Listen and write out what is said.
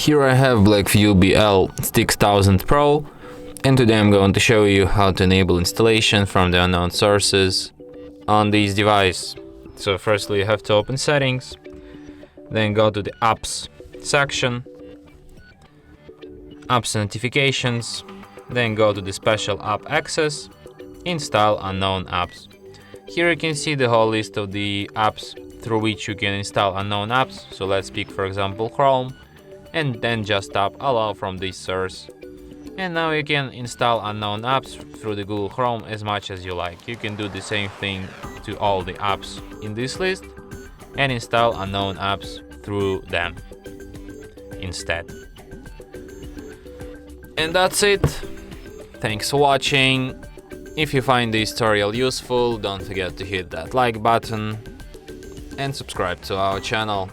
Here I have BLACKVIEW BL6000 PRO, and today I'm going to show you how to enable installation from the unknown sources on this device. So firstly you have to open settings, then go to the apps section, apps notifications, then go to the special app access, install unknown apps. Here you can see the whole list of the apps through which you can install unknown apps. So let's pick for example Chrome, and then just tap allow from this source. And now you can install unknown apps through the Google Chrome as much as you like. You can do the same thing to all the apps in this list and install unknown apps through them instead. And that's it. Thanks for watching. If you find this tutorial useful, don't forget to hit that like button and subscribe to our channel.